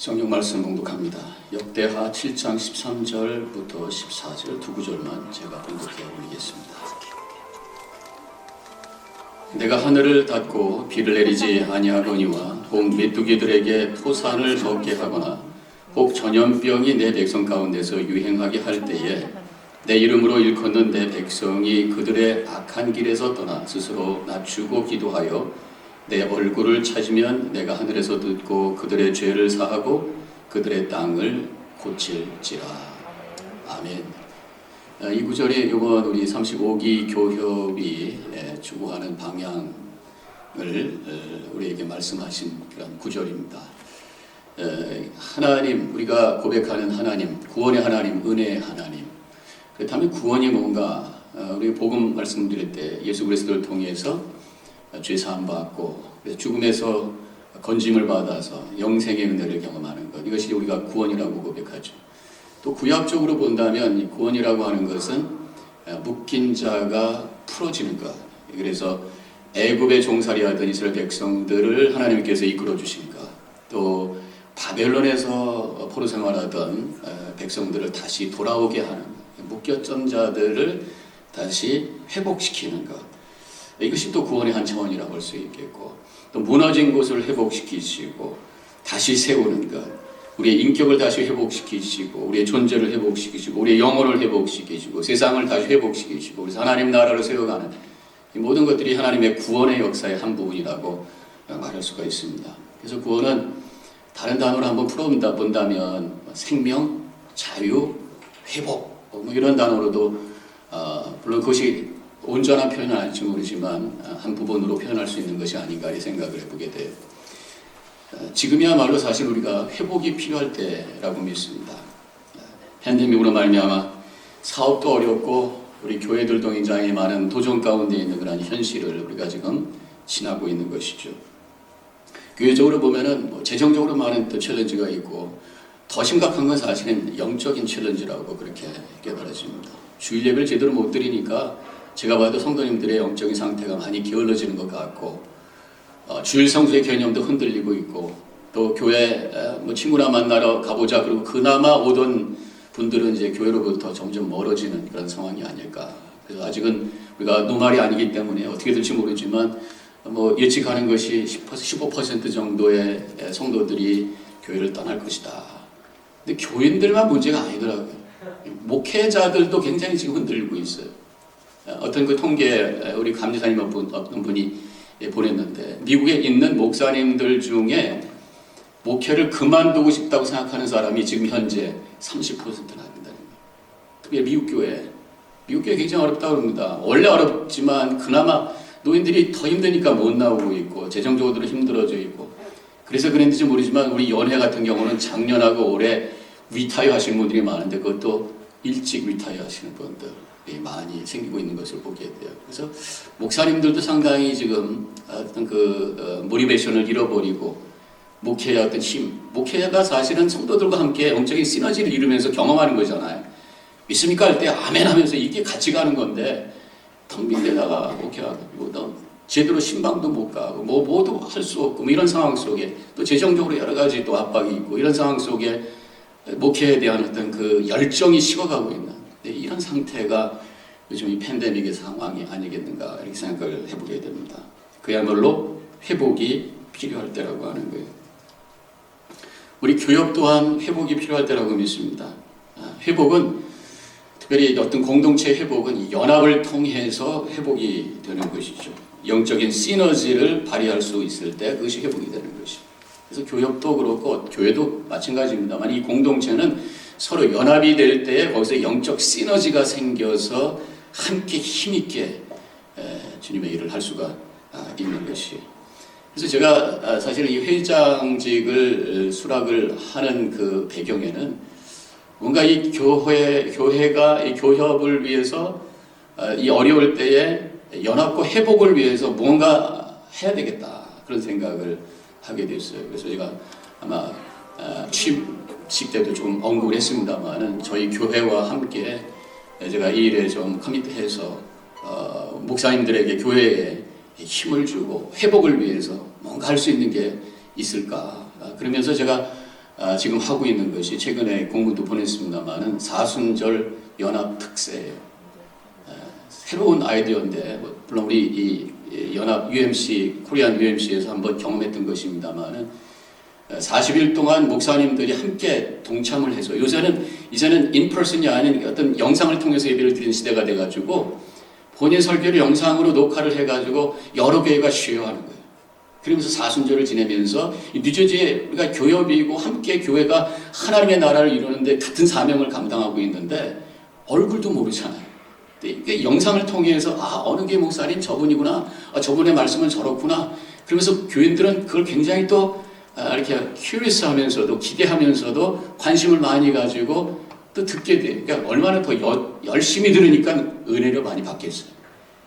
성경 말씀 봉독합니다. 역대하 7장 13절부터 14절 두 구절만 제가 봉독해 올리겠습니다. 내가 하늘을 닫고 비를 내리지 아니하거니와 혹 메뚜기들에게 토산을 먹게 하거나 혹 전염병이 내 백성 가운데서 유행하게 할 때에 내 이름으로 일컫는 내 백성이 그들의 악한 길에서 떠나 스스로 낮추고 기도하여 내 얼굴을 찾으면 내가 하늘에서 듣고 그들의 죄를 사하고 그들의 땅을 고칠지라. 아멘. 이 구절이 이번 우리 35기 교협이 추구하는 방향을 우리에게 말씀하신 그런 구절입니다. 하나님, 우리가 고백하는 하나님, 구원의 하나님, 은혜의 하나님. 그렇다면 구원이 뭔가? 우리 복음 말씀드릴 때 예수 그리스도를 통해서 죄 사함 받고 죽음에서 건짐을 받아서 영생의 은혜를 경험하는 것, 이것이 우리가 구원이라고 고백하죠. 또 구약적으로 본다면 이 구원이라고 하는 것은 묶인 자가 풀어지는 것. 그래서 애굽에 종살이하던 이스라엘 백성들을 하나님께서 이끌어 주신 것, 또 바벨론에서 포로 생활하던 백성들을 다시 돌아오게 하는, 묶였던 자들을 다시 회복시키는 것, 이것이 또 구원의 한 차원이라고 할 수 있겠고, 또 무너진 곳을 회복시키시고 다시 세우는 것, 우리의 인격을 다시 회복시키시고 우리의 존재를 회복시키시고 우리의 영혼을 회복시키시고 세상을 다시 회복시키시고 그래서 하나님 나라를 세워가는 이 모든 것들이 하나님의 구원의 역사의 한 부분이라고 말할 수가 있습니다. 그래서 구원은 다른 단어로 한번 풀어본다면 생명, 자유, 회복 뭐 이런 단어로도 물론 그것이 온전한 표현은 아닐지 모르지만 한 부분으로 표현할 수 있는 것이 아닌가 이 생각을 해보게 돼요. 지금이야말로 사실 우리가 회복이 필요할 때라고 믿습니다. 팬데믹으로 말미암아 사업도 어렵고 우리 교회들도 굉장히 많은 도전 가운데 있는 그런 현실을 우리가 지금 지나고 있는 것이죠. 교회적으로 보면은 뭐 재정적으로 많은 또 챌린지가 있고 더 심각한 건 사실은 영적인 챌린지라고 그렇게 깨달아집니다. 주일 예배를 제대로 못 드리니까 제가 봐도 성도님들의 영적인 상태가 많이 게을러지는 것 같고 주일 성수의 개념도 흔들리고 있고 또 교회 뭐 친구나 만나러 가보자 그리고 그나마 오던 분들은 이제 교회로부터 점점 멀어지는 그런 상황이 아닐까. 그래서 아직은 우리가 노말이 아니기 때문에 어떻게 될지 모르지만 뭐 예측하는 것이 15% 정도의 성도들이 교회를 떠날 것이다. 근데 교인들만 문제가 아니더라고요. 목회자들도 굉장히 지금 흔들리고 있어요. 어떤 그 통계 우리 감리사님 어떤 분이 보냈는데 미국에 있는 목사님들 중에 목회를 그만두고 싶다고 생각하는 사람이 지금 현재 30%나 된다는 거예요. 특히 미국 교회 굉장히 어렵다고 합니다. 원래 어렵지만 그나마 노인들이 더 힘드니까 못 나오고 있고 재정적으로 힘들어져 있고 그래서 그랬는지 모르지만 우리 연회 같은 경우는 작년하고 올해 리타이어 하시는 분들이 많은데 그것도 일찍 리타이어 하시는 분들 많이 생기고 있는 것을 보게 돼요. 그래서 목사님들도 상당히 지금 어떤 모티베이션을 잃어버리고 목회의 어떤 힘, 목회가 사실은 성도들과 함께 영적인 시너지를 이루면서 경험하는 거잖아요. 믿습니까? 할 때 아멘 하면서 이게 같이 가는 건데 텅 빈 데다가 목회하고 제대로 신방도 못 가고 뭐도 할 수 없고 이런 상황 속에 또 재정적으로 여러 가지 또 압박이 있고 이런 상황 속에 목회에 대한 어떤 그 열정이 식어가고 있는 이런 상태가 요즘 이 팬데믹의 상황이 아니겠는가 이렇게 생각을 해보게 됩니다. 그야말로 회복이 필요할 때라고 하는 거예요. 우리 교역 또한 회복이 필요할 때라고 믿습니다. 회복은 특별히 어떤 공동체 회복은 연합을 통해서 회복이 되는 것이죠. 영적인 시너지를 발휘할 수 있을 때 그것이 회복이 되는 것이죠. 그래서 교역도 그렇고 교회도 마찬가지입니다만 이 공동체는 서로 연합이 될 때 거기서 영적 시너지가 생겨서 함께 힘있게 주님의 일을 할 수가 있는 것이. 그래서 제가 사실은 이 회장직을 수락을 하는 그 배경에는 뭔가 이 교회가 이 교협을 위해서 이 어려울 때에 연합과 회복을 위해서 뭔가 해야 되겠다 그런 생각을 하게 됐어요. 그래서 제가 아마 취임식 때도 좀 언급을 했습니다만은 저희 교회와 함께 제가 이 일에 좀 커밋해서 목사님들에게 교회에 힘을 주고 회복을 위해서 뭔가 할 수 있는 게 있을까. 그러면서 제가 지금 하고 있는 것이 최근에 공문도 보냈습니다만은 사순절 연합 특세예요. 새로운 아이디어인데 물론 우리 이 연합 UMC, 코리안 UMC에서 한번 경험했던 것입니다만은 40일 동안 목사님들이 함께 동참을 해서 이제는 인퍼슨이 아닌 어떤 영상을 통해서 예배를 드리는 시대가 돼가지고 본인 설교를 영상으로 녹화를 해가지고 여러 교회가 쉐어하는 거예요. 그러면서 사순절을 지내면서 뉴저지에 우리가 교협이고 함께 교회가 하나님의 나라를 이루는데 같은 사명을 감당하고 있는데 얼굴도 모르잖아요. 근데 영상을 통해서 어느 교회 목사님 저분이구나, 저분의 말씀은 저렇구나. 그러면서 교인들은 그걸 굉장히 또 이렇게 큐리스하면서도 기대하면서도 관심을 많이 가지고 또 듣게 돼. 그러니까 얼마나 더 열심히 들으니까 은혜를 많이 받겠어요.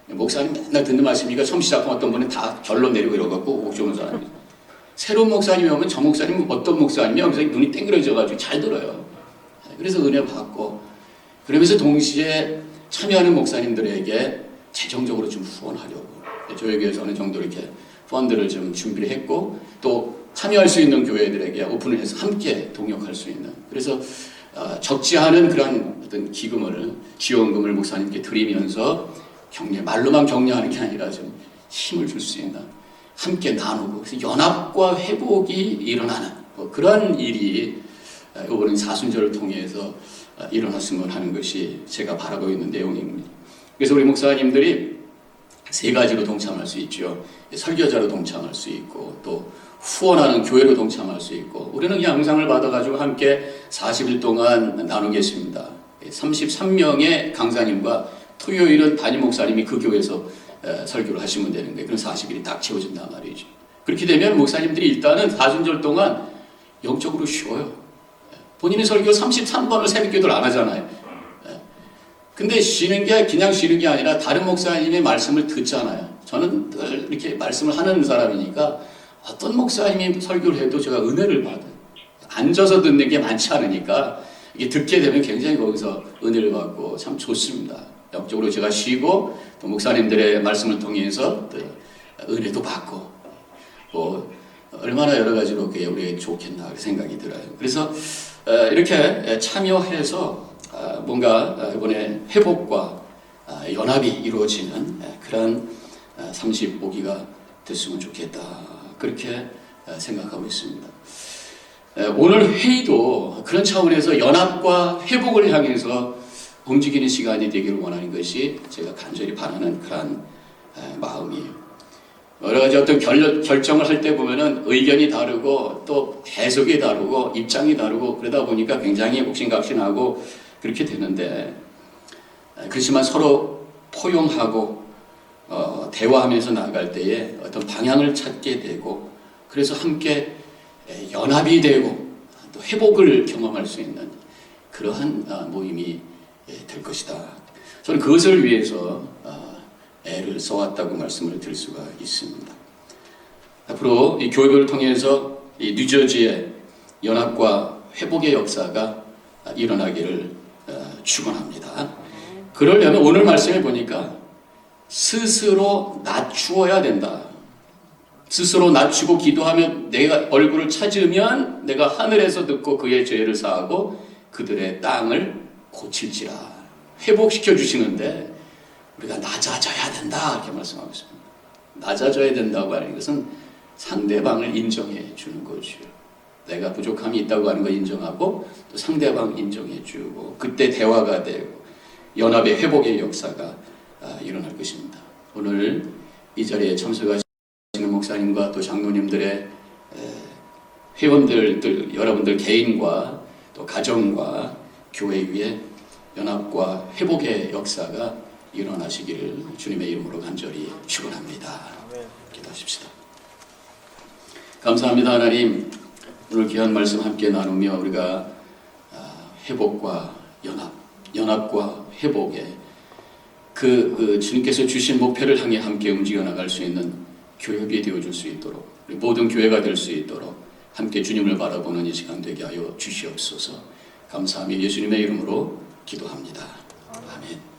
목사님 맨날 듣는 말씀이니까 처음 시작한 어떤 분은 다 결론 내리고 이러갖고 옥 좋은 사람이. 새로운 목사님이 오면 저 목사님은 어떤 목사님이야? 그래서 눈이 땡그러져가지고 잘 들어요. 그래서 은혜 받고 그러면서 동시에 참여하는 목사님들에게 재정적으로 좀 후원하려고 저희 교회에서 어느 정도 이렇게 펀드를 좀 준비를 했고 또 참여할 수 있는 교회들에게 오픈을 해서 함께 동역할 수 있는 그래서 적지 않은 그런 어떤 기금을 지원금을 목사님께 드리면서 말로만 격려하는 게 아니라 좀 힘을 줄 수 있는 함께 나누고 그래서 연합과 회복이 일어나는 그런 일이 이번엔 사순절을 통해서 일어났으면 하는 것이 제가 바라고 있는 내용입니다. 그래서 우리 목사님들이 세 가지로 동참할 수 있죠. 설교자로 동참할 수 있고 또 후원하는 교회로 동참할 수 있고 우리는 영상을 받아가지고 함께 40일 동안 나누겠습니다. 33명의 강사님과 토요일은 담임 목사님이 그 교회에서 설교를 하시면 되는데 그런 40일이 딱 채워진단 말이죠. 그렇게 되면 목사님들이 일단은 사순절 동안 영적으로 쉬어요. 본인의 설교 33번을 새벽기도를 안 하잖아요. 근데 쉬는 게 그냥 쉬는 게 아니라 다른 목사님의 말씀을 듣잖아요. 저는 늘 이렇게 말씀을 하는 사람이니까 어떤 목사님이 설교를 해도 제가 은혜를 받아요. 앉아서 듣는 게 많지 않으니까 이게 듣게 되면 굉장히 거기서 은혜를 받고 참 좋습니다. 영적으로 제가 쉬고 또 목사님들의 말씀을 통해서 또 은혜도 받고 얼마나 여러 가지로 그게 우리에게 좋겠나 생각이 들어요. 그래서 이렇게 참여해서 뭔가 이번에 회복과 연합이 이루어지는 그런 35기가 됐으면 좋겠다. 그렇게 생각하고 있습니다. 오늘 회의도 그런 차원에서 연합과 회복을 향해서 움직이는 시간이 되기를 원하는 것이 제가 간절히 바라는 그런 마음이에요. 여러 가지 어떤 결정을 할 때 보면은 의견이 다르고 또 해석이 다르고 입장이 다르고 그러다 보니까 굉장히 옥신각신하고 그렇게 되는데 그렇지만 서로 포용하고 대화하면서 나아갈 때에 어떤 방향을 찾게 되고 그래서 함께 연합이 되고 또 회복을 경험할 수 있는 그러한 모임이 될 것이다. 저는 그것을 위해서 애를 써왔다고 말씀을 드릴 수가 있습니다. 앞으로 이 교회를 통해서 이 뉴저지의 연합과 회복의 역사가 일어나기를 축원합니다. 그러려면 오늘 말씀을 보니까 스스로 낮추어야 된다. 스스로 낮추고 기도하면 내가 얼굴을 찾으면 내가 하늘에서 듣고 그의 죄를 사하고 그들의 땅을 고칠지라. 회복시켜 주시는데 우리가 낮아져야 된다 이렇게 말씀하고 있습니다. 낮아져야 된다고 하는 것은 상대방을 인정해 주는 거죠. 내가 부족함이 있다고 하는 걸 인정하고 또 상대방 인정해 주고 그때 대화가 되고 연합의 회복의 역사가 일어날 것입니다. 오늘 이 자리에 참석하시는 목사님과 또 장로님들의 회원들 여러분들 개인과 또 가정과 교회 위에 연합과 회복의 역사가 일어나시기를 주님의 이름으로 간절히 축원합니다. 기도하십시다. 감사합니다. 하나님, 오늘 귀한 말씀 함께 나누며 우리가 회복과 연합과 회복의 그 주님께서 주신 목표를 향해 함께 움직여 나갈 수 있는 교회가 되어줄 수 있도록 모든 교회가 될 수 있도록 함께 주님을 바라보는 이 시간 되게 하여 주시옵소서. 감사하며 예수님의 이름으로 기도합니다. 아멘.